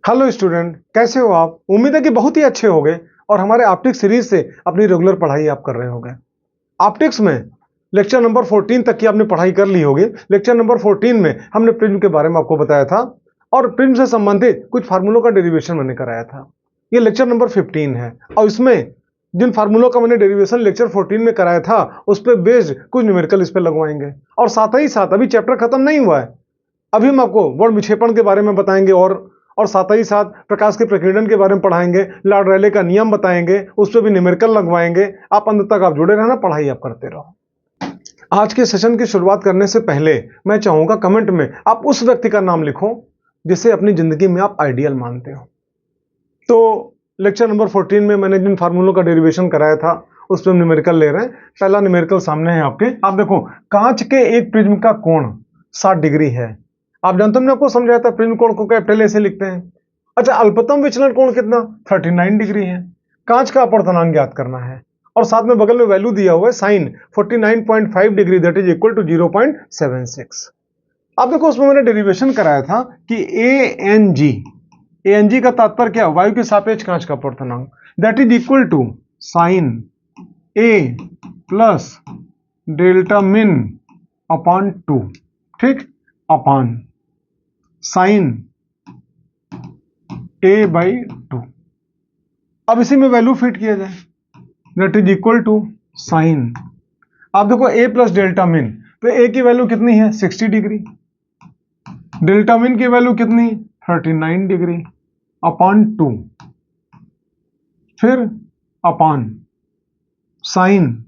Hello student, कैसे हो आप? उम्मीद है कि बहुत ही अच्छे होंगे और हमारे ऑप्टिक्स सीरीज से अपनी रेगुलर पढ़ाई आप कर रहे होंगे। ऑप्टिक्स में लेक्चर नंबर 14 तक की आपने पढ़ाई कर ली होगी। लेक्चर नंबर 14 में हमने प्रिज्म के बारे में आपको बताया था और प्रिज्म से संबंधित कुछ फार्मूलों का डेरिवेशन मैंने कराया था। ये लेक्चर नंबर 15 है और इसमें जिन फार्मूलों का मैंने डेरिवेशन लेक्चर 14 में कराया था उस पर बेस्ड कुछ न्यूमेरिकल इस पर लगवाएंगे। और साथ ही साथ अभी चैप्टर खत्म नहीं हुआ है, अभी हम आपको वर्ण विक्षेपण के बारे में बताएंगे और साथ ही साथ प्रकाश के प्रकीर्णन के बारे में पढ़ाएंगे, लॉर्ड रेले का नियम बताएंगे, उस पर भी न्यूमेरिकल लगवाएंगे। आप अंत तक आप जुड़े रहना, पढ़ाई आप करते रहो। आज के सेशन की शुरुआत करने से पहले मैं चाहूंगा कमेंट में आप उस व्यक्ति का नाम लिखो जिसे अपनी जिंदगी में आप आइडियल मानते हो। तो लेक्चर नंबर 14 में मैंने जिन फार्मूलों का डेरिवेशन कराया था उस पर न्यूमेरिकल ले रहे हैं। पहला न्यूमेरिकल सामने है आपके। आप देखो, कांच के एक प्रिज्म का कोण 60 डिग्री है। आप जानते हो मैंने आपको समझाया था प्रिज्म कोण को कैपिटल ए से लिखते हैं। अच्छा, अल्पतम विचलन कोण कितना? 39 डिग्री है। कांच का अपवर्तनांक ज्ञात करना है और साथ में बगल में वैल्यू दिया हुआ है sine 49.5 degree, that is equal to 0.76। अब देखो, उसमें मैंने डेरिवेशन कराया था कि ए एन जी का तात्पर्य क्या? वायु के सापेक्ष कांच का अपवर्तनांक, that is equal to sine a plus delta min upon 2, ठीक, अपॉन साइन ए बाई 2। अब इसी में वैल्यू फिट किया जाए, that is equal to sine, आप देखो ए प्लस डेल्टा मिन, तो ए की वैल्यू कितनी है? 60 डिग्री। डेल्टा मिन की वैल्यू कितनी? 39 डिग्री अपॉन 2, फिर अपॉन साइन,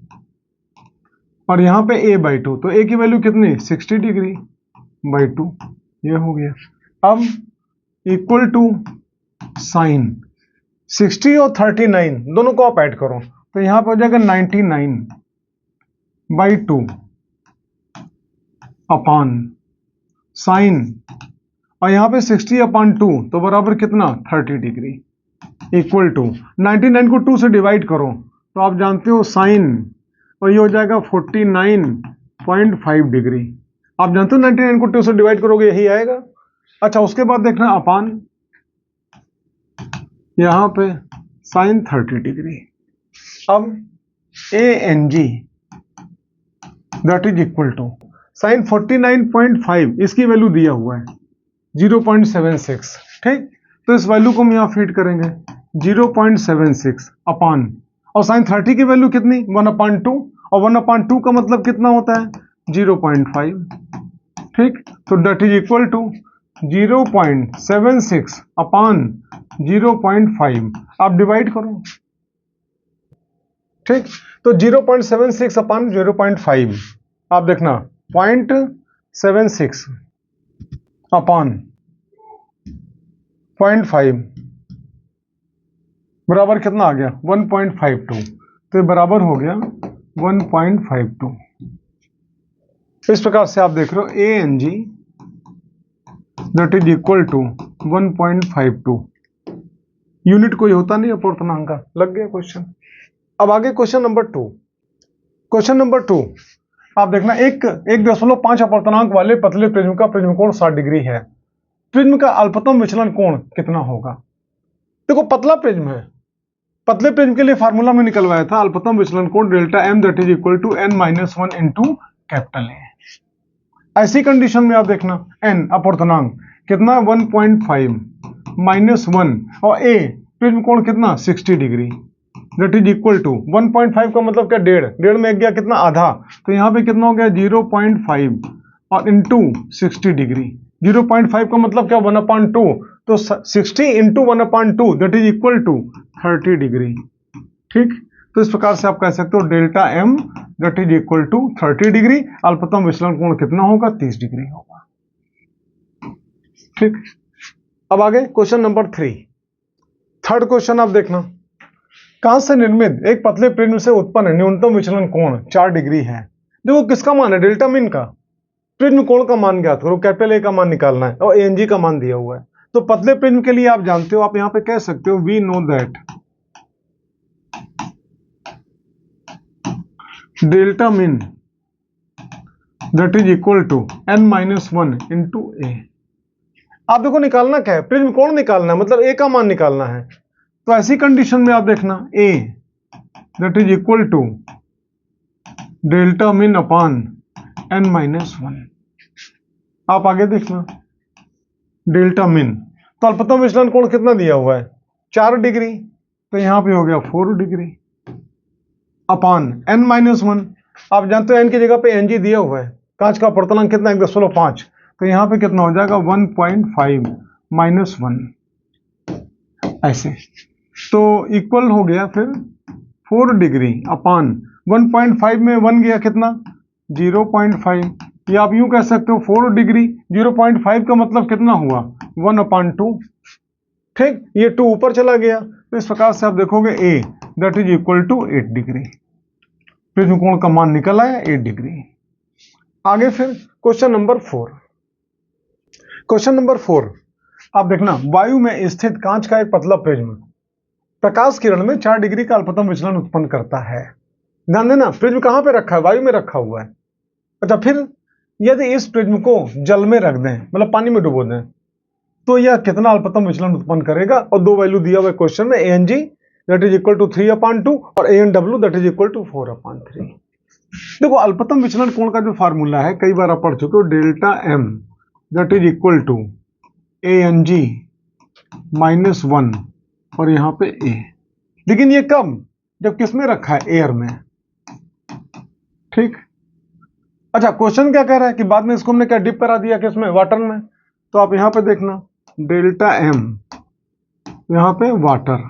और यहां पे a बाई 2, तो a की वैल्यू कितनी? 60 डिग्री बाई 2, ये हो गया। अब इक्वल टू साइन 60 और 39 दोनों को आप ऐड करो तो यहां पर हो जाएगा 99 बाई 2 अपॉन साइन, और यहां पे 60 अपॉन 2 तो बराबर कितना? 30 डिग्री इक्वल टू 99 को 2 से डिवाइड करो तो आप जानते हो साइन, और ये हो जाएगा 49.5 डिग्री। आप जानते हो 99 को 2 से डिवाइड करोगे यही आएगा। अच्छा, उसके बाद देखना अपान यहां पे साइन 30 डिग्री। अब A N G that is equal to sine 49.5, इसकी वैल्यू दिया हुआ है 0.76, ठीक। तो इस वैल्यू को हम यहां फीड करेंगे 0.76 अपान, और साइन 30 की वैल्यू कितनी? 1/2, और 1/2 का मतलब कितना होता है? 0.5, ठीक। तो दैट इज इक्वल टू 0.76 अपान 0.5, आप डिवाइड करो, ठीक। तो 0.76 अपान 0.5, आप देखना 0.76 अपान 0.5 बराबर कितना आ गया? 1.52, तो ये बराबर हो गया 1.52। इस प्रकार से आप देख रहे हो A N G that is equal to 1.52। Unit कोई होता नहीं अपवर्तनांक का। लग गया क्वेश्चन। अब आगे क्वेश्चन नंबर 2। क्वेश्चन नंबर 2 आप देखना, 1.5 अपवर्तनांक वाले पतले प्रिज्म का प्रिज्म कोण 60 डिग्री है। प्रिज्म का अल्पतम विचलन कोण कितना होगा? देखो, पतला प्रिज्म है, पतले प्रिज्म के लिए फार्मूला में निकलवाया था अल्पतम विचलन कोण delta m that is equal to n-1 into capital a. ऐसी कंडीशन में आप देखना n अपवर्तनांक कितना? 1.5 -1, और a प्रिज्म कोण कितना? 60 degree that is equal to 1.5 का मतलब क्या? डेढ़ में गया कितना? आधा, तो यहां पे कितना हो गया? 0.5 और इंटू 60 डिग्री। 0.5 का मतलब क्या? 1/2, तो 60 into 1/2 that is equal to 30 degree, ठीक। तो इस प्रकार से आप कह सकते हो delta m that is equal to 30 degree. अल्पतम विचलन कोण कितना होगा? 30 डिग्री होगा, ठीक। अब आगे क्वेश्चन नंबर 3। थर्ड क्वेश्चन आप देखना, कांच से निर्मित एक पतले प्रिज्म से उत्पन्न न्यूनतम विचलन कोण 4 डिग्री है। देखो, किसका मान है? डेल्टा मिन का। प्रिज्म कोण का मान ज्ञात करो, कैपिटल ए का मान निकालना है और एन जी का मान दिया हुआ है। तो पतले प्रिज्म के लिए आप जानते हो, आप यहां पे कह सकते हो we know that delta min that is equal to n-1 into a. आप देखो निकालना क्या है, प्रिज्म कोण निकालना है, मतलब ए का मान निकालना है। तो ऐसी कंडीशन में आप देखना a that is equal to delta min upon n-1। आप आगे देखना डेल्टा मिन, तो अल्पतम विचलन कोण कितना दिया हुआ है 4 डिग्री, तो यहां पे हो गया 4 डिग्री अपॉन n-1। आप जानते हो n की जगह पे एनजी दिया हुआ है, कांच का अपवर्तनांक कितना 1.5, तो यहां पे कितना हो जाएगा 1.5 -1 ऐसे, तो इक्वल हो गया फिर 4 डिग्री अपॉन 1.5 में 1 गया कितना 0.5, या आप यूं कह सकते हो 4 डिग्री 0.5 का मतलब कितना हुआ 1/2। ठीक, ये 2 ऊपर चला गया, तो इस प्रकार से आप देखोगे a that is equal to 8 degree, prism कोण का मान निकल आया 8 डिग्री। आगे फिर क्वेश्चन नंबर 4। क्वेश्चन नंबर 4 आप देखना, वायु में स्थित कांच का एक पतला प्रिज्म प्रकाश किरण में 4 डिग्री का अल्पतम विचलन उत्पन्न करता है। ध्यान देना, प्रिज्म कहां पे रखा है, वायु में रखा हुआ है। अच्छा, फिर यदि इस प्रिज्म को जल में रख दें, मतलब पानी में डुबो दें, तो यह कितना अल्पतम विचलन उत्पन्न करेगा, और दो वैल्यू दिया हुआ है क्वेश्चन में, ANG that is equal to 3/2 और ANW that is equal to 4/3। देखो अल्पतम विचलन कोण का जो फार्मूला है कई बार आप पढ़ चुके हो, delta M that is equal to ANG -1 और यहां पे A, लेकिन ये कब, जब किस में रखा है, एयर में। ठीक, अच्छा क्वेश्चन क्या कह रहा है कि बाद में इसको हमने क्या डिप करा दिया किसमें, वाटर में, तो आप यहां पे देखना डेल्टा M यहां पे वाटर,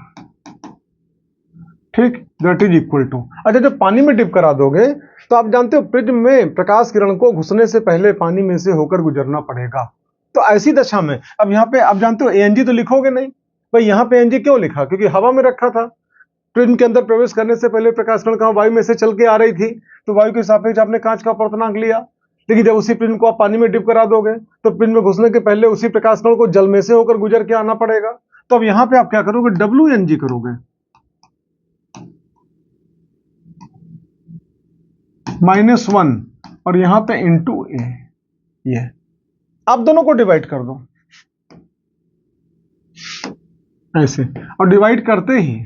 ठीक, दैट इज इक्वल टू, अच्छा जब पानी में डिप करा दोगे तो आप जानते हो प्रिज्म में प्रकाश किरण को घुसने से पहले पानी में से होकर गुजरना पड़ेगा। तो ऐसी दशा में अब यहाँ पे आप जानते हो ANG तो लिखोगे नहीं भाई, यहाँ पे ANG क्यों लिखा, क्योंकि हवा में रखा था, प्रिज्म के अंदर प्रवेश करने से पहले प्रकाश किरण कहाँ वायु में से चल के आ रही थी, तो वायु के सापेक्ष आपने कांच का अपवर्तनांक लिया। लेकिन जब उसी प्रिज्म को आप पानी में डिप करा दोगे तो प्रिज्म में घुसने के पहले उसी प्रकाश किरण को जल में से होकर गुजर के आना पड़ेगा। तो अब यहाँ पे आप क्या करोगे, WNG करोगे, -1 और यहां पे इंटू ए, ये आप दोनों को डिवाइड कर दो ऐसे, और डिवाइड करते ही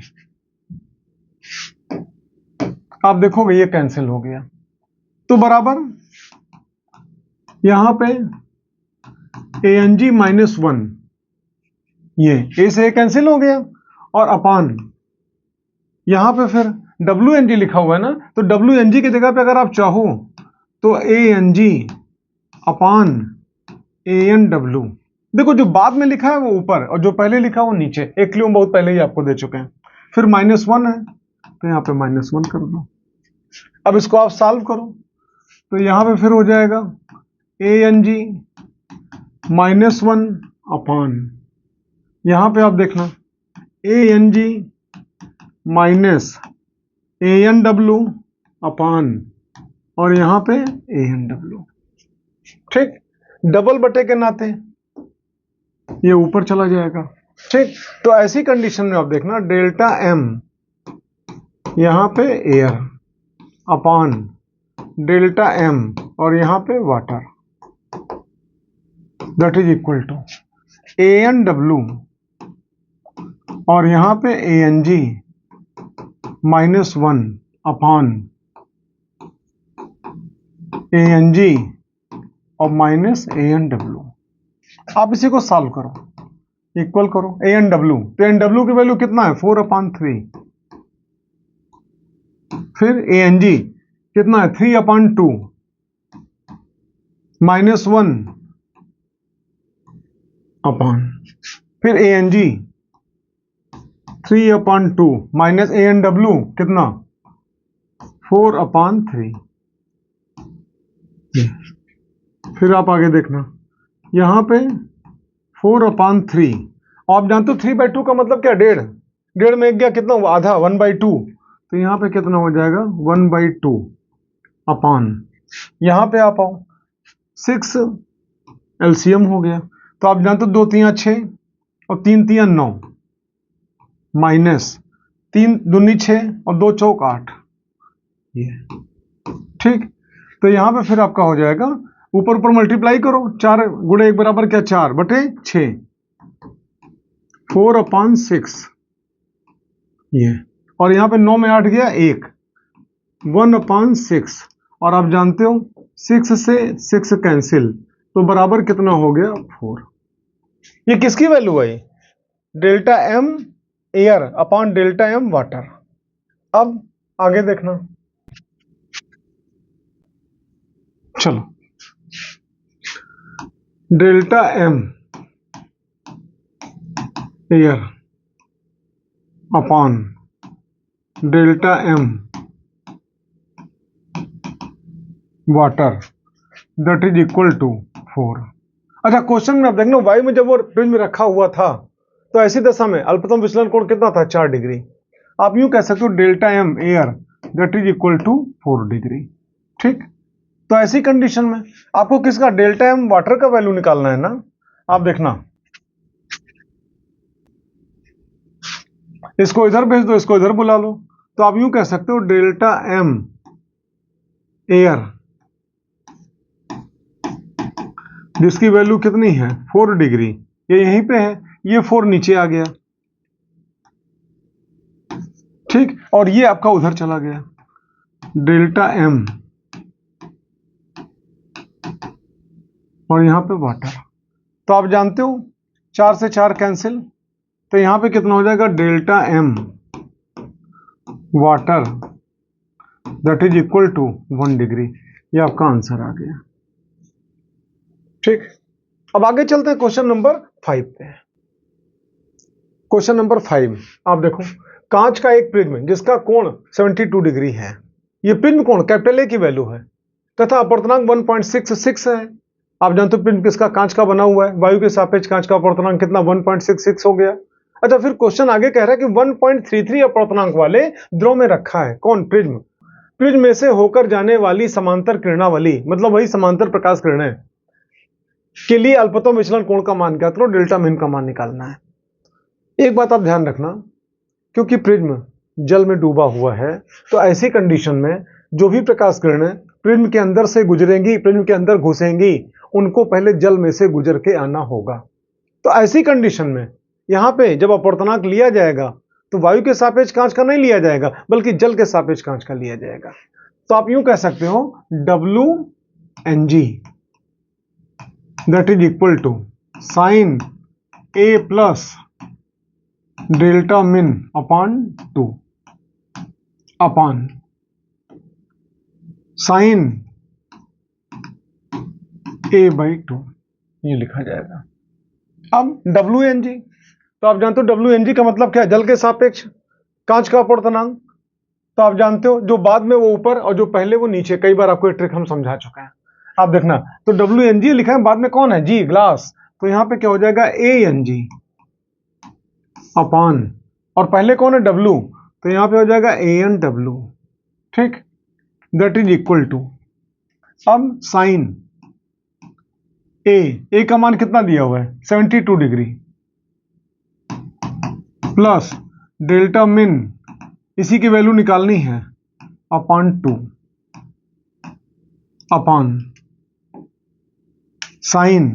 आप देखोगे ये कैंसिल हो गया, तो बराबर यहां पे ANG -1, ये ए से ए कैंसिल हो गया, और अपान यहां पे फिर WNG लिखा हुआ है ना, तो WNG की जगह पे अगर आप चाहो तो ANG अपान ANW, देखो जो बाद में लिखा है वो ऊपर और जो पहले लिखा है वो नीचे, एक क्लू हम बहुत पहले ही आपको दे चुके हैं। फिर -1 है तो यहाँ पे -1 कर दो। अब इसको आप सॉल्व करो तो यहाँ पे फिर हो जाएगा ANG -1 अपान, यहाँ पे आप देखना ANG माइनस ANW अपान और यहाँ पे ANW, ठीक, डबल बटे के नाते ये ऊपर चला जाएगा। ठीक, तो ऐसी कंडीशन में आप देखना डेल्टा M यहां पे एयर अपान डेल्टा M और यहां पे water that is equal to ANW और यहां पे ANG -1 अपान ANG और माइनस ANW। आप इसी को सॉल्व करो, इक्वल करो ANW, तो ANW की वैल्यू कितना है 4/3, फिर ANG कितना है 3/2 -1 अपान, फिर ANG 3/2 माइनस ANW कितना 4/3। फिर आप आगे देखना यहां पे 4/3, आप जानते हो 3/2 का मतलब क्या, डेढ़ में एक गया कितना हुआ आधा 1/2, तो यहां पे कितना हो जाएगा 1/2 अपान, यहां पे आप आओ 6 LCM हो गया, तो आप जानते हो 2 3 6 और 3 3 9 माइनस 3 दूनी 6 और 2 चौक 8, ये ठीक, तो यहां पे फिर आपका हो जाएगा ऊपर ऊपर मल्टीप्लाई करो, 4 गुणे 1 बराबर क्या 4/6, 4/6 ये, और यहाँ पे 9 में 8 गया 1, 1/6, और आप जानते हो 6 से 6 कैंसिल, तो बराबर कितना हो गया 4। ये किसकी वैल्यू आई? Delta m air upon delta M water. अब आगे देखना, चलो, delta m air upon delta M water that is equal to 4। अच्छा, क्वेश्चन में आप देखना, वायु में जब वो प्रिज्म रखा हुआ था तो ऐसी दशा में अल्पतम विचलन कोण कितना था? 4 डिग्री। आप यूं कह सकते हो delta m air that is equal to 4 degree. ठीक, तो ऐसी कंडीशन में आपको किसका? डेल्टा एम वाटर का वैल्यू निकालना है ना। आप देखना, इसको इधर भेज दो, इसको इधर बुला लो, तो आप यूं कह सकते हो डेल्टा एम एयर जिसकी वैल्यू कितनी है? 4 डिग्री, ये यहीं पे है, ये 4 नीचे आ गया, ठीक, और ये आपका उधर चला गया, डेल्टा एम और यहां पे वाटर। तो आप जानते हो 4 से 4 कैंसिल, तो यहां पे कितना हो जाएगा? Delta M water that is equal to 1 degree. ये आपका आंसर आ गया। ठीक, अब आगे चलते हैं क्वेश्चन नंबर 5 पे। क्वेश्चन नंबर 5, आप देखो, कांच का एक प्रिज्म जिसका कोण 72 डिग्री है, ये प्रिज्म कोण कैपिटल ए की वैल्यू है तथा अपवर्तनांक 1.66 है। आप जानते हो प्रिज्म किसका? कांच का बना हुआ है, वायु के सापेक्ष कांच का अपवर्तनांक कितना? 1.66 हो गया। अच्छा, फिर क्वेश्चन आगे कह रहा है कि 1.33 अपवर्तनांक वाले द्रव में रखा है कौन? प्रिज्म। प्रिज्म में से होकर जाने वाली समांतर किरणावली, मतलब वही समांतर प्रकाश किरणें के लिए अल्पतम विचलन कोण का मान क्या करो? डेल्टा मिन का मान निकालना है। एक बात आप ध्यान रखना, क्योंकि प्रिज्म जल में डूबा हुआ है, तो ऐसी कंडीशन में जो भी प्रकाश किरणें प्रिज्म के अंदर से गुजरेंगी, प्रिज्म के अंदर घुसेंगी, उनको पहले जल में से गुजर के आना होगा। तो ऐसी कंडीशन में यहां पे जब अपवर्तनांक लिया जाएगा तो वायु के सापेक्ष कांच का नहीं लिया जाएगा, बल्कि जल के सापेक्ष कांच का लिया जाएगा। तो आप यूं कह सकते हो WNG that is equal to sine A plus delta min upon 2 upon sine A/2, ये लिखा जाएगा। अब WNG, तो आप जानते हो WNG का मतलब क्या है? जल के सापेक्ष कांच का अपवर्तनांक। तो आप जानते हो जो बाद में वो ऊपर और जो पहले वो नीचे, कई बार आपको एक ट्रिक हम समझा चुके हैं। आप देखना, तो WNG लिखा है, बाद में कौन है? G, ग्लास, तो यहां पे क्या हो जाएगा? ANG अपॉन, और पहले कौन है? W, तो यहां पे हो जाएगा ANW। ठीक, दैट इज इक्वल टू, अब साइन ए का मान कितना दिया हुआ है? 72 डिग्री प्लस डेल्टा मिन, इसी की वैल्यू निकालनी है, अपॉन 2 अपॉन साइन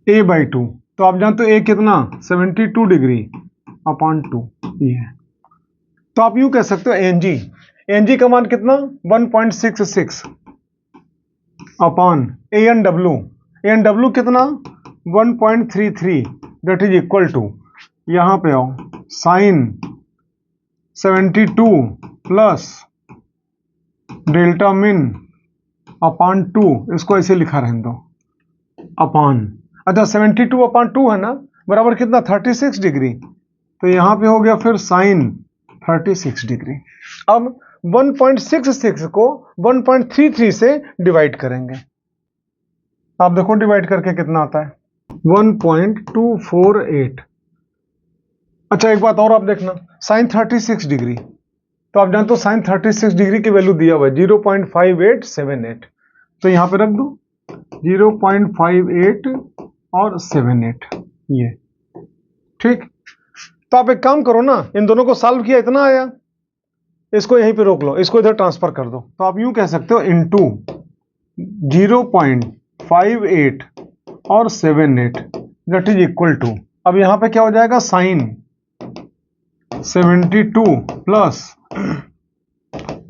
A/2। तो आप जानते हो ए कितना? 72 डिग्री अपॉन 2, ये है। तो आप यूं कह सकते हो एनजी का मान कितना? 1.66 अपॉन ANW कितना? 1.33, दैट इज इक्वल टू, यहां पे आओ, sign 72 plus delta min upon 2, इसको ऐसे लिखा रहने दो, अपॉन, अच्छा 72 अपॉन 2 है ना, बराबर कितना? 36 डिग्री, तो यहां पे हो गया फिर साइन 36 डिग्री। अब 1.66 को 1.33 से डिवाइड करेंगे। आप देखो डिवाइड करके कितना आता है? 1.248। अच्छा, एक बात और आप देखना, साइन 36 डिग्री, तो आप जानते हो साइन 36 डिग्री की वैल्यू दिया हुआ है 0.5878, तो यहां पे रख दो 0.58 और 78, ये ठीक। तो आप एक काम करो ना, इन दोनों को सॉल्व किया, इतना आया, इसको यहीं पे रोक लो, इसको इधर ट्रांसफर कर दो। तो आप यूं कह सकते हो इनटू 0.58 और 78 दैट इज इक्वल टू, अब यहां पे क्या हो जाएगा, sign 72 plus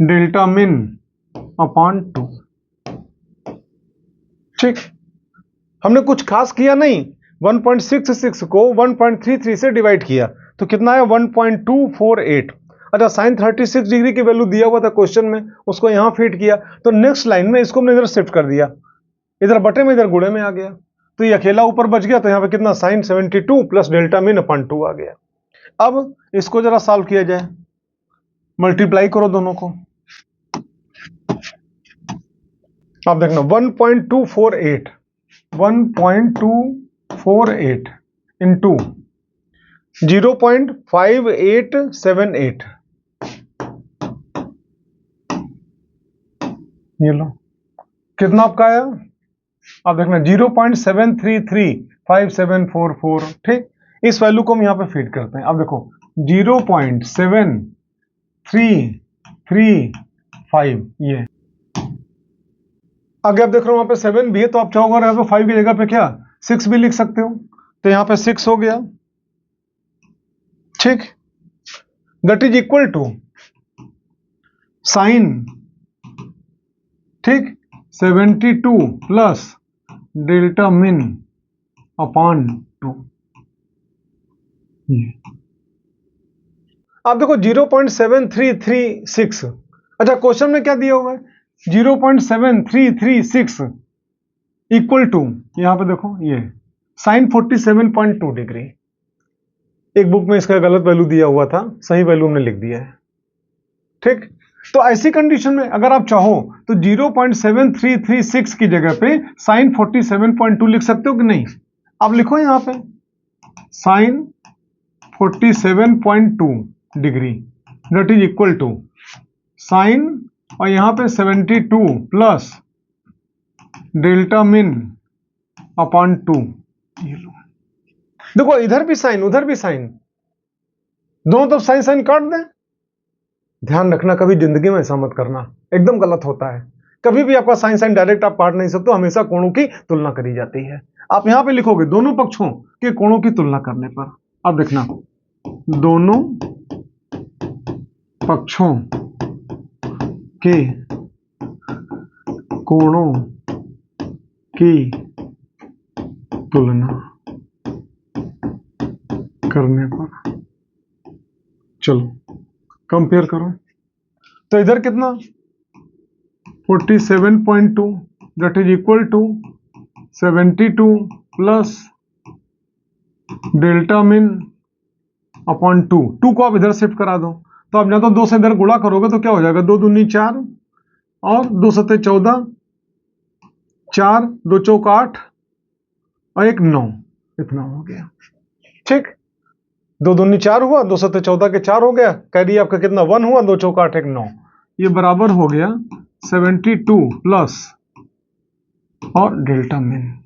delta min upon 2। ठीक, हमने कुछ खास किया नहीं, 1.66 को 1.33 से डिवाइड किया तो कितना है 1.248। अच्छा, साइन 36 डिग्री की वैल्यू दिया हुआ था क्वेश्चन में, उसको यहां फीड किया तो नेक्स्ट लाइन में इसको हमने इधर शिफ्ट कर दिया, इधर बटे में इधर गुणे में आ गया, तो ये अकेला ऊपर बच गया, तो यहां पे कितना sign 72 plus delta min upon 2 आ गया। अब इसको जरा सॉल्व किया जाए, मल्टीप्लाई करो दोनों को। आप देखना 1.248 इंटू 0.5878, ये लो कितना आपका आया, आप देखना 0.7335744। ठीक, इस वैल्यू को हम यहां पे फीड करते हैं। अब देखो 0.7335, ये आगे आप देख रहे हो वहां पे 7 भी है, तो आप चाहोगे यहाँ पे 5 की जगह पे क्या 6 भी लिख सकते हो, तो यहां पे 6 हो गया। ठीक, that is equal to sine, ठीक, 72 प्लस डेल्टा मिन अपॉन 2। आप देखो 0.7336, अच्छा क्वेश्चन में क्या दिया हुआ है 0.7336 इक्वल टू, यहां पे देखो ये साइन 47.2 डिग्री। एक बुक में इसका गलत वैल्यू दिया हुआ था, सही वैल्यू हमने लिख दिया है। ठीक, तो ऐसी कंडीशन में अगर आप चाहो तो 0.7336 की जगह पे साइन 47.2 लिख सकते हो कि नहीं, आप लिखो यहां पे sine 47.2 degree that is equal to sine, और यहां पे 72 प्लस डेल्टा मिन अपॉन 2। देखो इधर भी साइन उधर भी साइन, दोनों तरफ साइन साइन काट दें। ध्यान रखना, कभी जिंदगी में ऐसा मत करना, एकदम गलत होता है। कभी भी आपका साइन साइन डायरेक्ट आप काट नहीं सकते, हमेशा कोणों की तुलना करी जाती है। आप यहां पे लिखोगे दोनों पक्षों के कोणों की तुलना करने पर, अब देखना दोनों पक्षों के कोणों की तुलना करने पर, चलो कंपेयर करो, तो इधर कितना 47.2 that is equal to 72 plus delta min upon 2। 2 को आप इधर शिफ्ट करा दो, तो आप या तो 2 से इधर गुणा करोगे तो क्या हो जाएगा 2 दूनी 4 और 2 सत्ते 14, 4 2 चौक 8 और 1 9, इतना हो गया। ठीक, 2 दूनी 4 हुआ, 2 सत्ते 14 के 4 हो गया, कैरी आपका कितना 1 हुआ, 2 चौक 8 1 9, ये बराबर हो गया 72 प्लस और डेल्टा मिन।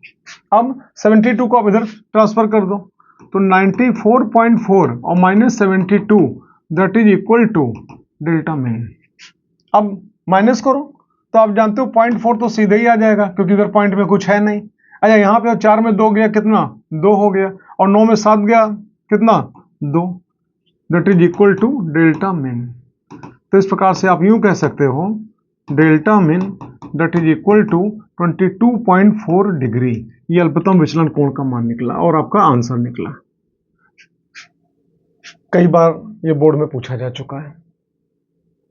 अब 72 को आप इधर ट्रांसफर कर दो, तो 94.4 और minus 72 that is equal to delta min. अब माइनस करो तो आप जानते हो 0.4 तो सीधे ही आ जाएगा, क्योंकि इधर पॉइंट में कुछ है नहीं। अच्छा, यहां पे 4 में 2 गया कितना 2 हो गया, और 9 में 7 गया कितना 2, that is equal to delta min. तो इस प्रकार से आप यूं कह सकते हो delta min that is equal to 22.4 degree. ये अल्पतम विचलन कोण का मान निकला और आपका आंसर निकला। कई बार ये बोर्ड में पूछा जा चुका है।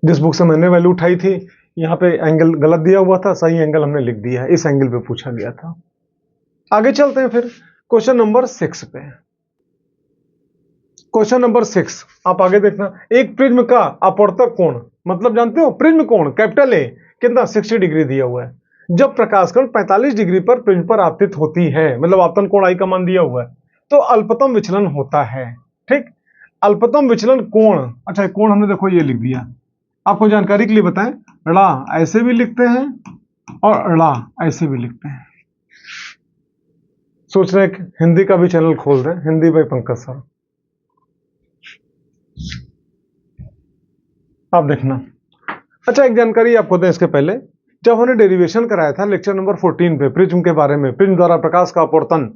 जिस बुक से मैंने वैल्यू उठाई थी, यहाँ पे एंगल गलत दिया हुआ था, सही एंगल हमने लिख दिया है, इस एंगल पे पूछा गया था। आगे चलते हैं फिर क्वेश्चन नंबर 6 पे। क्वेश्चन नंबर 6 आप आगे देखना, एक प्रिज्म का अपवर्तक कोण, मतलब जानते हो प्रिज्म कोण कैपिटल ए कितना 60 डिग्री दिया हुआ है। जब प्रकाशकण 45 डिग्री पर प्रिज्म पर आपतित होती है, मतलब आपतन कोण आई का मान दिया हुआ है, तो अल्पतम विचलन होता है। ठीक, अल्पतम विचलन कोण, अच्छा कोण हमने देखो ये लिख दिया, आपको जानकारी के लिए बताएं, ड़ा ऐसे भी लिखते हैं और ड़ा ऐसे भी लिखते हैं। सोच रहे हैं हिंदी का भी चैनल खोल दें, हिंदी भाई पंकज सर। आप देखना, अच्छा एक जानकारी आपको दें इसके पहले, जब हमने डेरिवेशन कराया था लेक्चर नंबर 14 पे प्रिज्म के बारे में, प्रिज्म द्वारा प्रकाश का अपवर्तन,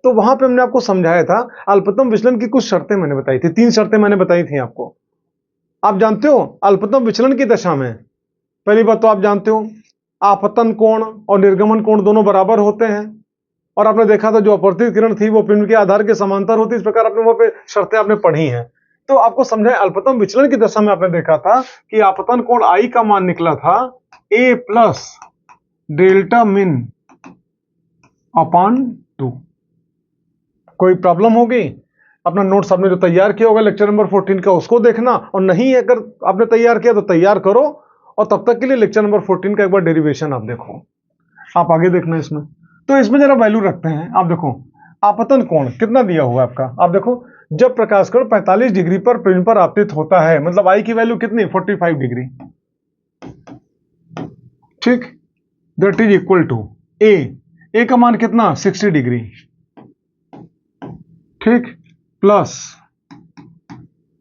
तो वहां पे हमने आपको समझाया था अल्पतम विचलन की कुछ शर्तें मैंने बताई थी, 3 शर्तें मैंने बताई थी आपको। आप जानते हो अल्पतम विचलन की दशा में पहली बात तो आप जानते हो आपतन कोण और निर्गमन कोण दोनों बराबर होते हैं, और आपने देखा था जो अपवर्तित किरण थी वो पिंड के आधार के समांतर होती, इस प्रकार आपने वहां पे शर्तें आपने पढ़ी हैं। तो आपको समझाया अल्पतम विचलन की दशा में आपने देखा था कि आपतन कोण आई का मान निकला था a plus delta min upon 2। कोई प्रॉब्लम होगी? अपना नोट्स आपने जो तैयार किया होगा लेक्चर नंबर 14 का उसको देखना, और नहीं अगर आपने तैयार किया तो तैयार करो, और तब तक के लिए लेक्चर नंबर 14 का एक बार डेरिवेशन आप देखो, आप आगे देखना इसमें। तो इसमें जरा वैल्यू रखते हैं, आप देखो आपतन कोण कितना दिया हुआ है आपका, आप देखो जब प्रकाश कण 45 डिग्री पर प्रिज्म पर आपतित होता है, मतलब आई की वैल्यू कितनी, 45 डिग्री, ठीक, दैट इज इक्वल टू ए का मान कितना 60 डिग्री, ठीक, प्लस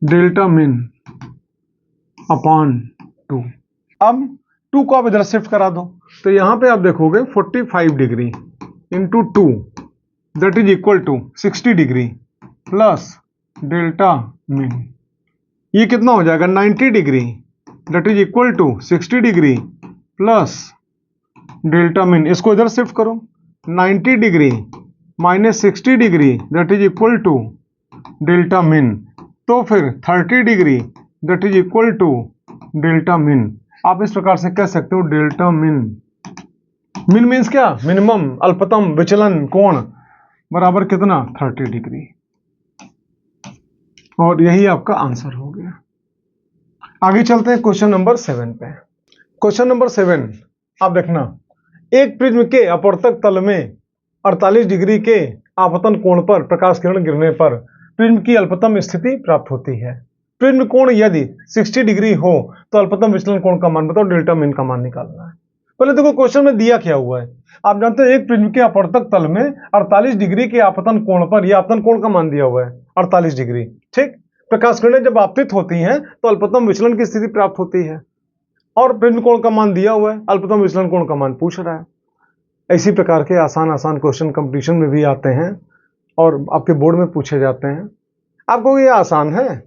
डेल्टा मिन अपॉन 2। अब 2 को आप इधर शिफ्ट करा दो, तो यहां पे आप देखोगे 45 degree into 2 that is equal to 60 degree plus delta min, ये कितना हो जाएगा 90 degree that is equal to 60 degree plus delta min. इसको इधर शिफ्ट करो, 90 degree minus 60 degree that is equal to delta min, तो फिर 30 degree that is equal to delta min. आप इस प्रकार से कह सकते हो डेल्टा मिन, मिन मीन्स क्या, मिनिमम अल्पतम विचलन कोण बराबर कितना 30 डिग्री, और यही आपका आंसर हो गया। आगे चलते हैं क्वेश्चन नंबर 7 पे। क्वेश्चन नंबर 7 आप देखना, एक प्रिज्म के अपवर्तक तल में 48 डिग्री के आपतन कोण पर प्रकाश किरण गिरने पर प्रिज्म की अल्पतम स्थिति प्राप्त होती है। प्रिज्म कोण यदि 60 डिग्री हो तो अल्पतम विचलन कोण का मान बताओ, डेल्टा मिन का मान निकालना है। पहले देखो क्वेश्चन में दिया क्या हुआ है, आप जानते हो एक प्रिज्म के अपवर्तक तल में 48 डिग्री के आपतन कोण पर, यह आपतन कोण का मान दिया हुआ है 48 डिग्री, ठीक, प्रकाश किरणें जब आपतित होती हैं तो अल्पतम विचलन की स्थिति प्राप्त होती है, और प्रिज्म कोण का मान दिया हुआ है, अल्पतम विचलन कोण का मान पूछ रहा है। इसी प्रकार के आसान आसान क्वेश्चन कंपटीशन में भी आते हैं और आपके बोर्ड में पूछे जाते हैं। आपको ये आसान है,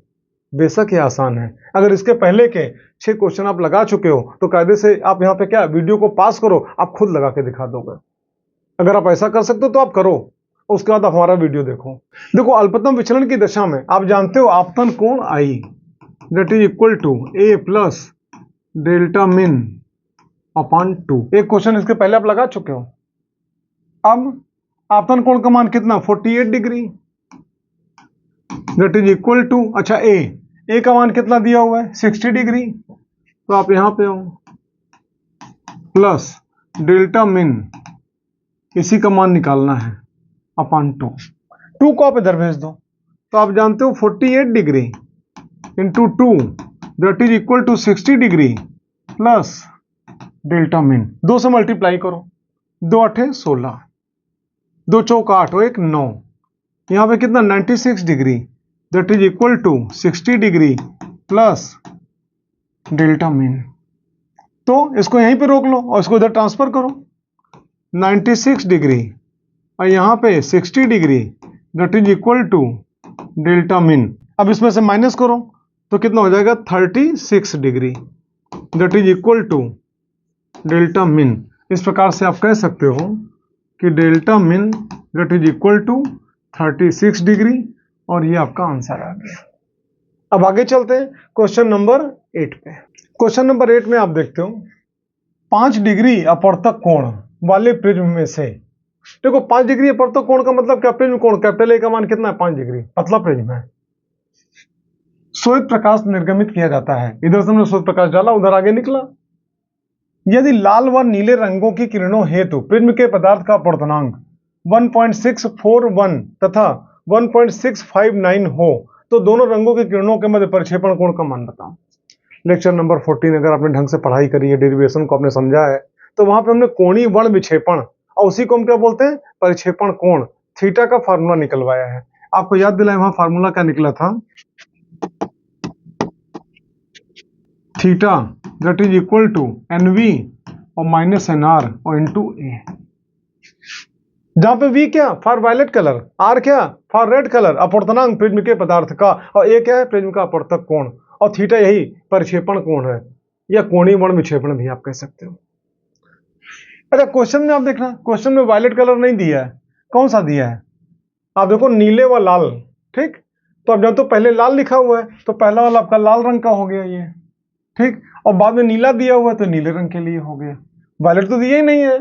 बेशक ये आसान है। अगर इसके पहले के 6 क्वेश्चन आप लगा चुके हो तो कायदे से आप यहाँ पे क्या वीडियो को पास करो, आप खुद लगा के दिखा दोगे। अगर आप ऐसा कर सकते हो तो आप करो, उसके बाद आप हमारा वीडियो देखो। देखो अल्पतम विचलन की दशा में आप जानते हो आपतन कोण i that is equal to a plus delta min upon 2। एक क्वेश्चन इसके पहले आप लगा चुके हो। अब आपतन कोण का मान कितना 48 degree that is equal to, अच्छा ए का मान कितना दिया हुआ है 60 डिग्री, तो आप यहां पे हो प्लस डेल्टा मिन, इसी का मान निकालना है अपॉन 2 को आप इधर भेज दो, तो आप जानते हो 48 degree into 2 that is equal to 60 degree plus delta min, 2 से मल्टीप्लाई करो, 2 8 16, 2 चौक 8 और 1 9, यहां पे कितना 96 degree that is equal to 60 degree plus delta min. तो इसको यहीं पे रोक लो और इसको इधर ट्रांसफर करो, 96 डिग्री और यहां पे 60 degree that is equal to delta min. अब इसमें से माइनस करो तो कितना हो जाएगा 36 degree that is equal to delta min. इस प्रकार से आप कह सकते हो कि delta min that is equal to 36 degree, और ये आपका आंसर आ गया। अब आगे चलते हैं क्वेश्चन नंबर 8 पे। क्वेश्चन नंबर 8 में आप देखते हो 5 डिग्री अपवर्तक कोण वाले प्रिज्म में से, देखो 5 डिग्री अपवर्तक कोण का मतलब क्या, प्रिज्म कोण कैपिटल ए का मान कितना है 5 डिग्री, पतला प्रिज्म है, श्वेत प्रकाश निर्गमित किया जाता है, इधर से हमने श्वेत प्रकाश डाला उधर आगे निकला। यदि लाल व नीले रंगों की किरणों हेतु प्रिज्म के पदार्थ का अपवर्तनांक 1.641 तथा 1.659 हो तो दोनों रंगों की किरणों के मध्य परिक्षेपण कोण का मान बताओ। लेक्चर नंबर 14 अगर आपने ढंग से पढ़ाई करी है, डेरिवेशन को आपने समझा है, तो वहां पे हमने कोणीय वर्ण विक्षेपण और उसी को हम क्या बोलते हैं परिक्षेपण कोण, थीटा का फार्मूला निकलवाया है। आपको याद दिलाए वहां फार्मूला क्या निकला था, theta that is equal to N V और माइनस एन आर और इंटू ए, जहां पे वी क्या फॉर वायलेट कलर, आर क्या फॉर रेड कलर, अपवर्तनांक प्रिज्म के पदार्थ का, और ए क्या है प्रिज्म का अपवर्तक कोण, और थीटा यही परिक्षेपण कोण है, या कोणीय वर्ण विक्षेपण भी आप कह सकते हो। अच्छा क्वेश्चन में आप देखना, क्वेश्चन में वायलेट कलर नहीं दिया है, कौन सा दिया है आप देखो, नीले व लाल, ठीक। तो अब जब तो पहले लाल लिखा हुआ है तो पहला वाला आपका लाल रंग का हो गया ये, ठीक, और बाद में नीला दिया हुआ है तो नीले रंग के लिए हो गया, वायलेट तो दिया ही नहीं है।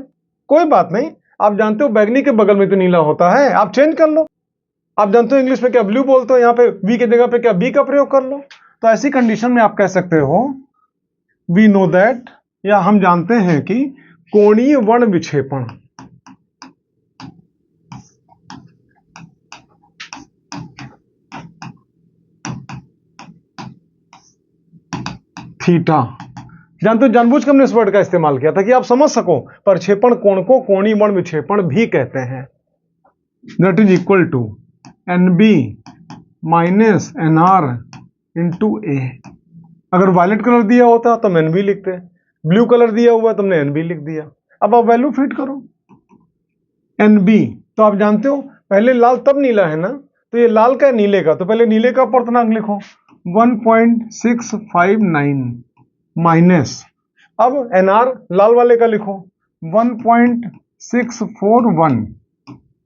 कोई बात नहीं, आप जानते हो बैगनी के बगल में तो नीला होता है, आप चेंज कर लो। आप जानते हो इंग्लिश में क्या ब्लू बोलते हो, यहाँ पे वी की जगह पे क्या बी का प्रयोग कर लो। तो ऐसी कंडीशन में आप कह सकते हो वी नो दैट, या हम जानते हैं कि कोणीय वर्ण विक्षेपण थीटा, जानते हो जानबूझ के हमने इस वर्ड का इस्तेमाल किया था कि आप समझ सको, प्रक्षेपण कोण को कोणीय वर्ण विक्षेपण भी कहते हैं। That is equal to n b minus N r into a. अगर वायलेट कलर दिया होता तो हम एन बी लिखते, ब्लू कलर दिया हुआ तो हमने एन बी लिख दिया। अब आप वैल्यू फिट करो एन बी, तो आप जानते हो पहले लाल तब नीला है ना, तो ये लाल का नीले का, तो पहले नीले का अपवर्तनांक लिखो 1.659 माइनस, अब एन आर लाल वाले का लिखो 1.641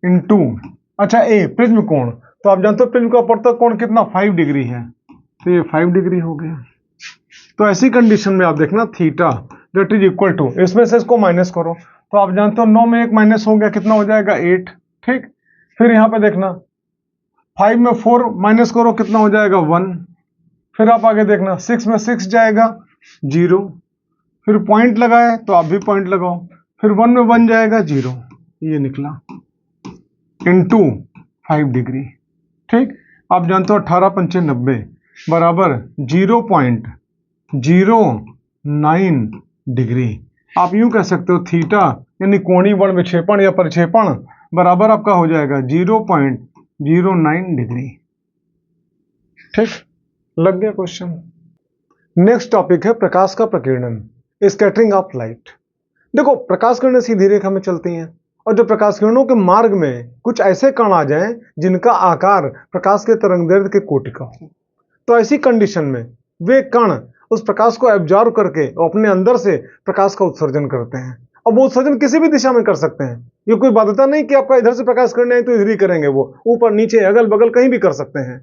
इंटू, अच्छा ए प्रिज्म कोण, तो आप जानते हो प्रिज्म का अपवर्तक कोण कितना 5 डिग्री है, तो ये 5 डिग्री हो गया। तो ऐसी कंडीशन में आप देखना theta that is equal to, इसमें से इसको माइनस करो, तो आप जानते हो 9 में 1 माइनस हो गया, कितना हो जाएगा 8, ठीक। फिर यहां पे देखना 5 में 4 माइनस करो, कितना हो जाएगा 1। फिर आप आगे देखना 6 में 6 जाएगा 0, फिर पॉइंट लगाए तो आप भी पॉइंट लगाओ, फिर 1 में 1 जाएगा 0, ये निकला इंटू 5 डिग्री, ठीक। आप जानते हो 18 पंचे 90 बराबर 0.09 डिग्री। आप यूं कह सकते हो थीटा यानी कोणीय वर्ण विक्षेपण या प्रक्षेपण बराबर आपका हो जाएगा 0.09 डिग्री, ठीक। लग गया क्वेश्चन। नेक्स्ट टॉपिक है प्रकाश का प्रकीर्णन, स्कैटरिंग ऑफ लाइट। देखो प्रकाश किरणें सीधी रेखा में चलती हैं, और जो प्रकाश किरणों के मार्ग में कुछ ऐसे कण आ जाएं जिनका आकार प्रकाश के तरंगदैर्घ्य के कोटि का हो, तो ऐसी कंडीशन में वे कण उस प्रकाश को एब्जॉर्ब करके और अपने अंदर से प्रकाश का उत्सर्जन करते हैं। और वो उत्सर्जन किसी भी दिशा में कर सकते हैं, ये कोई बाध्यता नहीं कि आपका इधर से प्रकाश किरणें आई तो इधर ही करेंगे, वो ऊपर नीचे अगल बगल कहीं भी कर सकते हैं।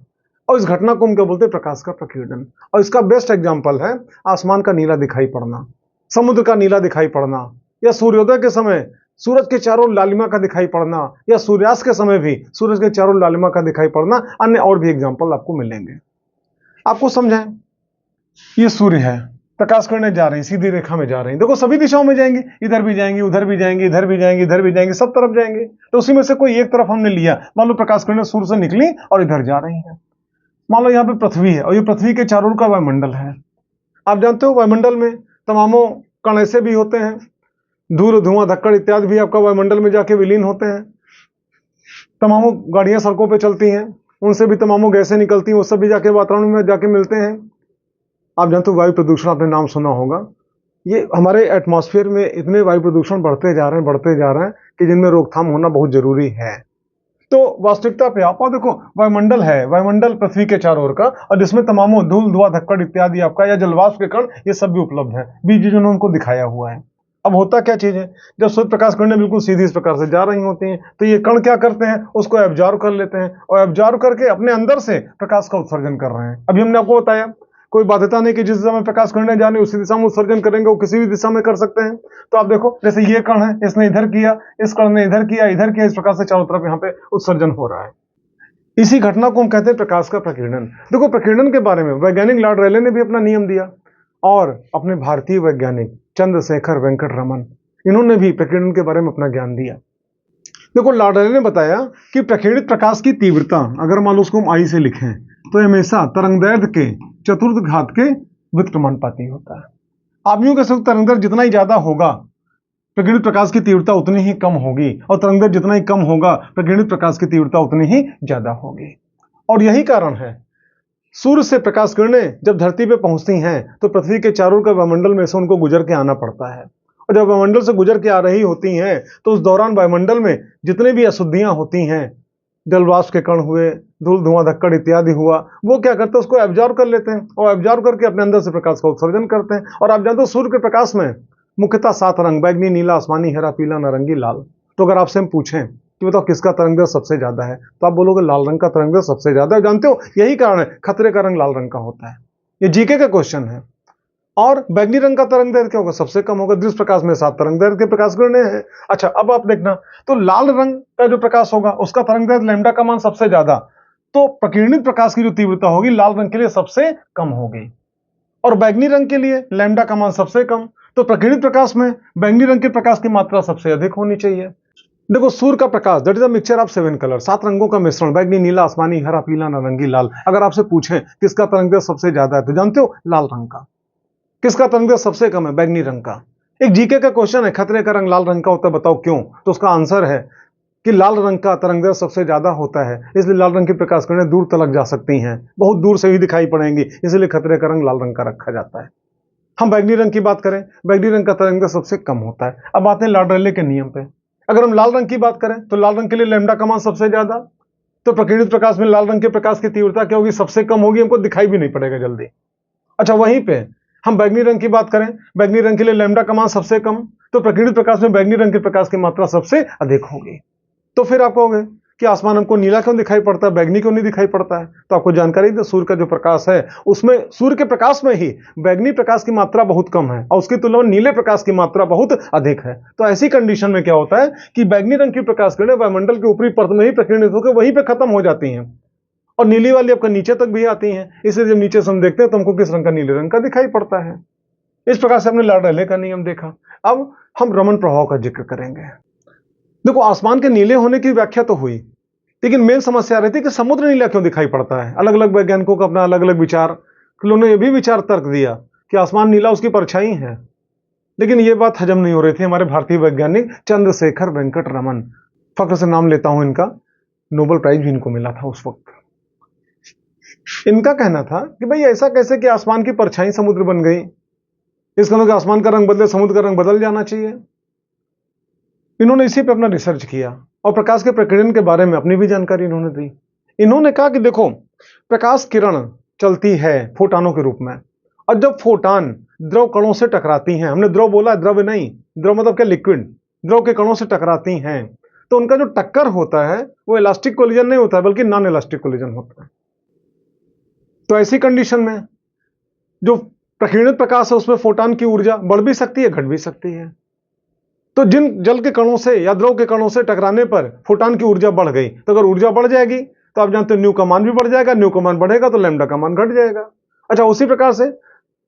और इस घटना को हम क्या बोलते हैं, प्रकाश का प्रकीर्णन। और इसका बेस्ट एग्जांपल है आसमान का नीला दिखाई पड़ना, समुद्र का नीला दिखाई पड़ना, या सूर्योदय के समय सूरज के चारों लालिमा का दिखाई पड़ना, या सूर्यास्त के समय भी सूरज के चारों लालिमा का दिखाई पड़ना। अन्य और भी एग्जांपल आपको मिलेंगे। आपको समझाएं, ये सूर्य है, प्रकाश किरणें जा रही सीधी रेखा में जा रही, देखो सभी दिशाओं में जाएंगी, इधर भी जाएंगी, उधर भी जाएंगी, इधर भी जाएंगी, इधर भी जाएंगी, सब तरफ जाएंगे। तो उसी में से कोई एक तरफ हमने लिया, मान लो प्रकाश किरणें सूर्य से निकली और इधर जा रही हैं। मान लो यहाँ पे पृथ्वी है और ये पृथ्वी के चारों ओर का वायुमंडल है। आप जानते हो वायुमंडल में तमामों कण ऐसे भी होते हैं, धूल धुआं धक्कड़ इत्यादि भी आपका वायुमंडल में जाके विलीन होते हैं। तमामों गाड़ियां सड़कों पे चलती हैं, उनसे भी तमामों गैसें निकलती हैं, वो सब भी जाके वातावरण में जाके मिलते हैं। आप जानते हो वायु प्रदूषण, आपने नाम सुना होगा। ये हमारे एटमॉस्फेयर में इतने वायु प्रदूषण बढ़ते जा रहे हैं कि जिनमें रोकथाम होना बहुत जरूरी है। तो वास्तविकता पे आप देखो वायुमंडल है, वायुमंडल पृथ्वी के चारों ओर का, और जिसमें तमामों धूल धुआं धक्कड़ इत्यादि आपका या जलवाष्प के कण ये सब भी उपलब्ध है, बीच जिन्होंने उनको दिखाया हुआ है। अब होता क्या चीज है, जब सूर्य प्रकाश किरणें बिल्कुल सीधी इस प्रकार से जा रही होती हैं, तो ये कण क्या करते हैं, उसको एब्जॉर्ब कर लेते हैं, और एब्जॉर्ब करके अपने अंदर से प्रकाश का उत्सर्जन कर रहे हैं। अभी हमने आपको बताया कोई बाध्यता नहीं कि जिस दिशा में प्रकाश किरणें जाने उसी दिशा में उत्सर्जन करेंगे, वो किसी भी दिशा में कर सकते हैं। तो आप देखो जैसे ये कण है, इसने इधर किया, इस कण ने इधर किया, इस प्रकार से चारों तरफ यहाँ पे उत्सर्जन हो रहा है। इसी घटना को हम कहते हैं प्रकाश का प्रकीर्णन। देखो प्रकीर्णन के बारे में वैज्ञानिक लॉर्ड रेले ने भी अपना नियम दिया, और अपने भारतीय वैज्ञानिक चंद्रशेखर वेंकट रमन, इन्होंने भी प्रकीर्णन के बारे में अपना ज्ञान दिया। देखो लॉर्ड रेले ने बताया कि प्रकीर्णित प्रकाश की तीव्रता अगर मान लो उसको हम आई से लिखें तो हमेशा तरंगदैर्घ्य के चतुर्थ घात के व्युत्क्रमानुपाती होता है। आप यूं कह सकते तरंगदैर्घ्य जितना ही ज्यादा होगा प्रकीर्णित प्रकाश की तीव्रता उतनी ही कम होगी, और तरंगदैर्घ्य जितना ही कम होगा प्रकीर्णित प्रकाश की तीव्रता उतनी ही ज्यादा होगी। और यही कारण है सूर्य से प्रकाश किरणें जब धरती पे पहुंचती हैं तो पृथ्वी के चारों ओर के वायुमंडल में से उनको गुजर के आना पड़ता है, और जब वायुमंडल से गुजर के आ रही होती हैं तो उस दौरान वायुमंडल में जितने भी अशुद्धियां होती हैं, जल वाष्प के कण हुए, धूल धुआं धक्कड़ इत्यादि हुआ, वो क्या करते हैं, उसको एब्जॉर्ब कर लेते हैं और एब्जॉर्ब करके अपने अंदर से प्रकाश का उत्सर्जन करते हैं। और आप जानते हो सूर्य के प्रकाश में मुख्यतः 7 रंग, बैगनी, नीला, आसमानी, हरा, पीला, नारंगी, लाल। तो अगर आपसे हम पूछें कि बताओ किसका तरंग सबसे ज्यादा है, तो आप बोलोगे लाल रंग का तरंग सबसे ज्यादा है। जानते हो यही कारण है खतरे का रंग लाल रंग का होता है। ये जीके का क्वेश्चन है। और बैगनी रंग का तरंग दैर्घ्य क्या होगा, सबसे कम होगा। दृश्य प्रकाश में 7 तरंग दैर्घ्य के प्रकाश किरणें हैं। अच्छा, अब आप देखना, तो लाल रंग का जो प्रकाश होगा उसका तरंग दैर्घ्य लैम्डा का मान सबसे ज्यादा, तो प्रकीर्णित प्रकाश की जो तीव्रता होगी लाल रंग के लिए सबसे कम होगी। और बैगनी रंग के लिए लैम्डा का मान सबसे कम, तो प्रकीर्णित प्रकाश में बैगनी रंग के प्रकाश की मात्रा सबसे अधिक होनी चाहिए। देखो, सूर्य का प्रकाश that is a mixture of 7 colour, 7 रंगों का मिश्रण, बैगनी, नीला, आसमानी, हरा, पीला, नारंगी, लाल। अगर आपसे पूछें किसका तरंग दैर्घ्य सबसे ज्यादा है, तो जानते हो लाल रंग का। किसका तरंग दैर्घ्य सबसे कम है, बैगनी रंग का। एक जीके का क्वेश्चन है, खतरे का रंग लाल रंग का होता है, बताओ क्यों। तो उसका आंसर है कि लाल रंग का तरंग दैर्घ्य सबसे ज्यादा होता है, इसलिए लाल रंग की प्रकाश किरणें दूर तलक जा सकती हैं, बहुत दूर से भी दिखाई पड़ेंगी, इसलिए खतरे का रंग लाल रंग का रखा जाता है। हम बैगनी रंग की बात करें, बैगनी रंग का तरंग दैर्घ्य सबसे कम होता है। अब आते हैं लाडरेले के नियम पे। अगर हम लाल रंग की बात करें तो लाल रंग के लिए लैम्डा का मान सबसे ज्यादा, तो प्रकीर्णित प्रकाश में लाल रंग के प्रकाश की तीव्रता क्या होगी, सबसे कम होगी, हमको दिखाई भी नहीं पड़ेगा जल्दी। अच्छा, वहीं पे हम बैगनी रंग की बात करें, बैगनी रंग के लिए लैम्डा का मान सबसे कम, तो प्रकीर्णित प्रकाश में बैगनी रंग के प्रकाश की मात्रा सबसे अधिक होगी। तो फिर आप कहोगे कि आसमान हमको नीला क्यों दिखाई पड़ता है, बैगनी क्यों नहीं दिखाई पड़ता है। तो आपको जानकारी दे, सूर्य का जो प्रकाश है उसमें सूर्य के प्रकाश में ही बैगनी प्रकाश की मात्रा बहुत कम है और उसकी तुलना में नीले प्रकाश की मात्रा बहुत अधिक है। तो ऐसी कंडीशन में क्या होता है कि बैगनी रंग की प्रकाश किरणें वायुमंडल के ऊपरी परत में ही प्रकीर्णित होकर वहीं पर खत्म हो जाती हैं और नीली वाली आपका नीचे तक भी आती हैं। इसलिए जब नीचे से हम देखते हैं तो हमको किस रंग का, नीले रंग का दिखाई पड़ता है। इस प्रकार से हमने लाडरेले का नियम देखा। अब हम रमन प्रभाव का जिक्र करेंगे। देखो, आसमान के नीले होने की व्याख्या तो हुई, लेकिन मेन समस्या रहती है कि समुद्र नीला क्यों दिखाई पड़ता है। अलग अलग वैज्ञानिकों का अपना अलग अलग विचार, उन्होंने यह भी विचार तर्क दिया कि आसमान नीला उसकी परछाई है, लेकिन यह बात हजम नहीं हो रही थी हमारे भारतीय वैज्ञानिक चंद्रशेखर वेंकट रमन, फक्र से नाम लेता हूं इनका, नोबेल प्राइज भी इनको मिला था उस वक्त। इनका कहना था कि भाई ऐसा कैसे कि आसमान की परछाई समुद्र बन गई, इसका मतलब आसमान का रंग बदले समुद्र का रंग बदल जाना चाहिए। इन्होंने इसी पे अपना रिसर्च किया और प्रकाश के प्रकीर्णन के बारे में अपनी भी जानकारी इन्होंने दी। इन्होंने कहा कि देखो, प्रकाश किरण चलती है फोटानों के रूप में, और जब फोटान द्रव कणों से टकराती हैं, हमने द्रव बोला, द्रव नहीं, द्रव मतलब क्या, लिक्विड, द्रव के कणों से टकराती हैं, तो उनका जो टक्कर होता है वो इलास्टिक कोलिजन नहीं होता है, बल्कि नॉन इलास्टिक कोलिजन होता है। तो ऐसी कंडीशन में जो प्रकीर्णित प्रकाश है उसमें फोटान की ऊर्जा बढ़ भी सकती है, घट भी सकती है। तो जिन जल के कणों से या द्रव के कणों से टकराने पर फोटान की ऊर्जा बढ़ गई, तो अगर ऊर्जा बढ़ जाएगी तो आप जानते हो न्यू का मान भी बढ़ जाएगा, न्यू का मान बढ़ेगा तो लैम्डा का मान घट जाएगा। अच्छा, उसी प्रकार से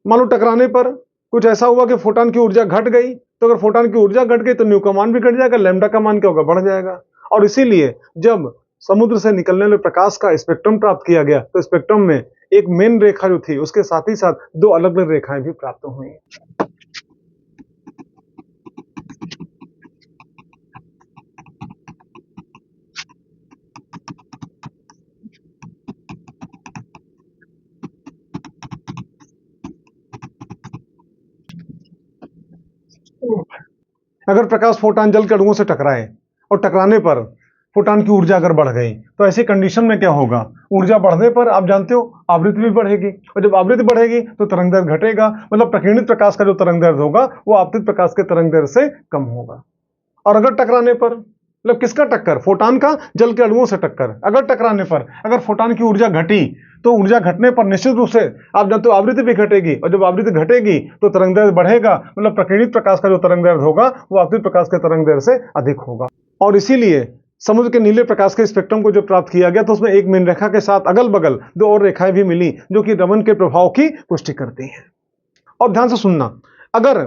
मान लो टकराने पर कुछ ऐसा हुआ कि फोटान की ऊर्जा घट गई, तो अगर फोटान की ऊर्जा घट गई तो न्यू का मान भी घट जाएगा, लैम्डा का मान क्या होगा, बढ़ जाएगा। और इसीलिए जब समुद्र से निकलने वाले प्रकाश का स्पेक्ट्रम प्राप्त किया गया तो स्पेक्ट्रम में एक मेन रेखा जो थी उसके साथ ही साथ 2 अलग अलग रेखाएं भी प्राप्त हुई। अगर प्रकाश फोटान जल के अणुओं से टकराए और टकराने पर फोटान की ऊर्जा अगर बढ़ गई, तो ऐसी कंडीशन में क्या होगा, ऊर्जा बढ़ने पर आप जानते हो आवृत्ति भी बढ़ेगी, और जब आवृत्ति बढ़ेगी तो तरंग दैर्घ्य घटेगा, मतलब प्रकीर्णित प्रकाश का जो तरंग दैर्घ्य होगा वो आपतित प्रकाश के तरंग दैर्घ्य से कम होगा। और अगर टकराने पर, मतलब किसका टक्कर, फोटान का जल के अणुओं से टक्कर, अगर टकराने पर अगर फोटान की ऊर्जा घटी, तो ऊर्जा घटने पर निश्चित रूप से आप जानते हो आवृत्ति भी घटेगी, और जब आवृत्ति घटेगी तो तरंग दैर्घ्य बढ़ेगा, मतलब प्रकीर्णित प्रकाश का जो तरंग दैर्घ्य होगा वो आपतित प्रकाश के तरंग दैर्घ्य से अधिक होगा। और इसीलिए समुद्र के नीले प्रकाश के स्पेक्ट्रम को जो प्राप्त किया गया तो उसमें एक मेन रेखा के साथ अगल बगल 2 और रेखाएं भी मिली जो कि रमन के प्रभाव की पुष्टि करती हैं। और ध्यान से सुनना, अगर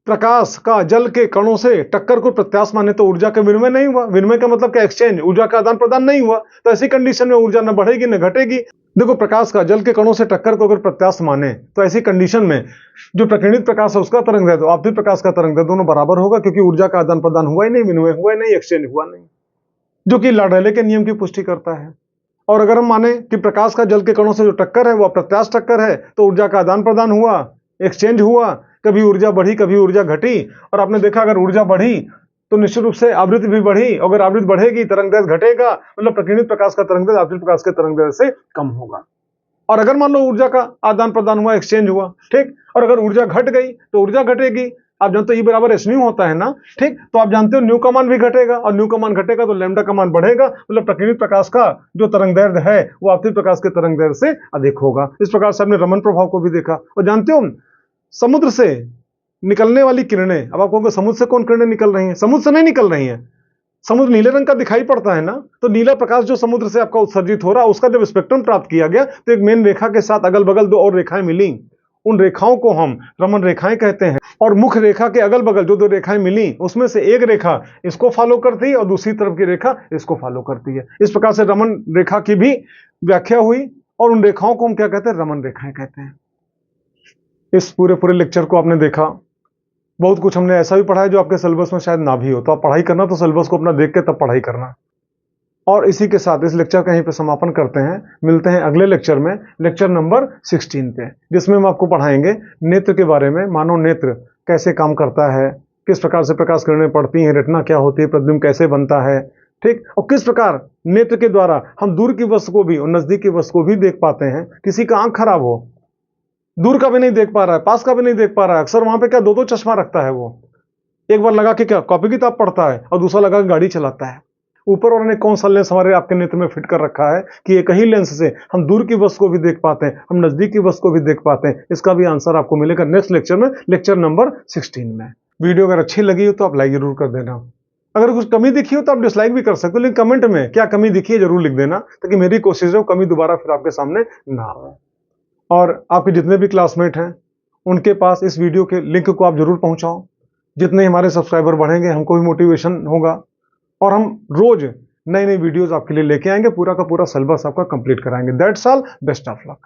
प्रकाश का जल के कणों से टक्कर को प्रत्याश माने तो ऊर्जा का विनिमय नहीं हुआ, विनिमय का मतलब क्या, एक्सचेंज, ऊर्जा का आदान प्रदान नहीं हुआ, तो ऐसी कंडीशन में ऊर्जा न बढ़ेगी न घटेगी। देखो, प्रकाश का जल के कणों से टक्कर को अगर प्रत्याश माने तो ऐसी कंडीशन में जो प्रकीर्णित प्रकाश है उसका तरंग दैर्घ्य, आपतित प्रकाश का तरंग दैर्घ्य दोनों बराबर होगा, क्योंकि ऊर्जा का आदान प्रदान हुआ ही नहीं, विनिमय हुआ ही नहीं, एक्सचेंज हुआ नहीं, जो कि लाडरेले के नियम की पुष्टि करता है। और अगर हम माने कि प्रकाश का जल के कणों से जो टक्कर है वो अप्रत्याश टक्कर है, तो ऊर्जा का आदान प्रदान हुआ, एक्सचेंज हुआ, कभी ऊर्जा बढ़ी कभी ऊर्जा घटी, और आपने देखा अगर ऊर्जा बढ़ी तो निश्चित रूप से आवृत्ति भी बढ़ी, अगर आवृत्ति बढ़ेगी तरंग दैर्घ्य घटेगा, मतलब प्रकीर्णित प्रकाश का तरंग दैर्घ्य आपतित प्रकाश के तरंग दैर्घ्य से कम होगा। और अगर मान लो ऊर्जा का आदान प्रदान हुआ, एक्सचेंज हुआ, ठीक, और अगर ऊर्जा घट गई तो ऊर्जा घटेगी, आप जानते हो E बराबर एस न्यू होता है ना, ठीक, तो आप जानते हो न्यू का मान भी घटेगा, और न्यू का मान घटेगा तो लैम्डा का मान बढ़ेगा, मतलब प्रकीर्णित प्रकाश का जो तरंग दैर्घ्य है वो आपतित प्रकाश के तरंग दैर्घ्य से अधिक होगा। इस प्रकार से आपने रमन प्रभाव को भी देखा। और जानते हो समुद्र से निकलने वाली किरणें, अब आपको समुद्र से कौन किरणें निकल रही हैं? समुद्र से नहीं निकल रही हैं, समुद्र नीले रंग का दिखाई पड़ता है ना, तो नीला प्रकाश जो समुद्र से आपका उत्सर्जित हो रहा है उसका जब स्पेक्ट्रम प्राप्त किया गया तो एक मेन रेखा के साथ अगल बगल दो और रेखाएं मिली, उन रेखाओं को हम रमन रेखाएं कहते हैं। और मुख्य रेखा के अगल बगल जो दो रेखाएं मिली उसमें से एक रेखा इसको फॉलो करती है और दूसरी तरफ की रेखा इसको फॉलो करती है। इस प्रकार से रमन रेखा की भी व्याख्या हुई, और उन रेखाओं को हम क्या कहते हैं? रमन रेखाएं कहते हैं। इस पूरे लेक्चर को आपने देखा, बहुत कुछ हमने ऐसा भी पढ़ा है जो आपके सिलेबस में शायद ना भी हो, तो आप पढ़ाई करना तो सिलेबस को अपना देख के तब पढ़ाई करना। और इसी के साथ इस लेक्चर का यहीं पे समापन करते हैं। मिलते हैं अगले लेक्चर में, लेक्चर नंबर 16 पे, जिसमें हम आपको पढ़ाएंगे नेत्र के बारे में। मानव नेत्र कैसे काम करता है, किस प्रकार से प्रकाश किरणें पड़ती हैं, रेटिना क्या होती है, प्रतिबिंब कैसे बनता है, ठीक, और किस प्रकार नेत्र के द्वारा हम दूर की वस्तु को भी और नजदीक की वस्तु को भी देख पाते हैं। किसी का आंख खराब हो, दूर का भी नहीं देख पा रहा है, पास का भी नहीं देख पा रहा है, अक्सर वहां पे क्या दो चश्मा रखता है, वो एक बार लगा के क्या कॉपी किताब पढ़ता है और दूसरा लगा के गाड़ी चलाता है। ऊपर वाले ने कौन सा लेंस हमारे आपके नेत्र में फिट कर रखा है कि एक ही लेंस से हम दूर की वस्तु को भी देख पाते हैं, हम नजदीक की वस्तु को भी देख पाते हैं। इसका भी आंसर आपको मिलेगा नेक्स्ट लेक्चर में, लेक्चर नंबर 16 में। वीडियो अगर अच्छी लगी हो तो आप लाइक जरूर कर देना, अगर कुछ कमी दिखी हो तो आप डिसलाइक भी कर सकते हो, लेकिन कमेंट में क्या कमी दिखी है जरूर लिख देना, ताकि मेरी कोशिश है वो कमी दोबारा फिर आपके सामने ना हो। और आपके जितने भी क्लासमेट हैं उनके पास इस वीडियो के लिंक को आप जरूर पहुंचाओ। जितने हमारे सब्सक्राइबर बढ़ेंगे हमको भी मोटिवेशन होगा, और हम रोज नई नई वीडियोस आपके लिए लेके आएंगे, पूरा का पूरा सिलेबस आपका कंप्लीट कराएंगे। That's all, best of luck.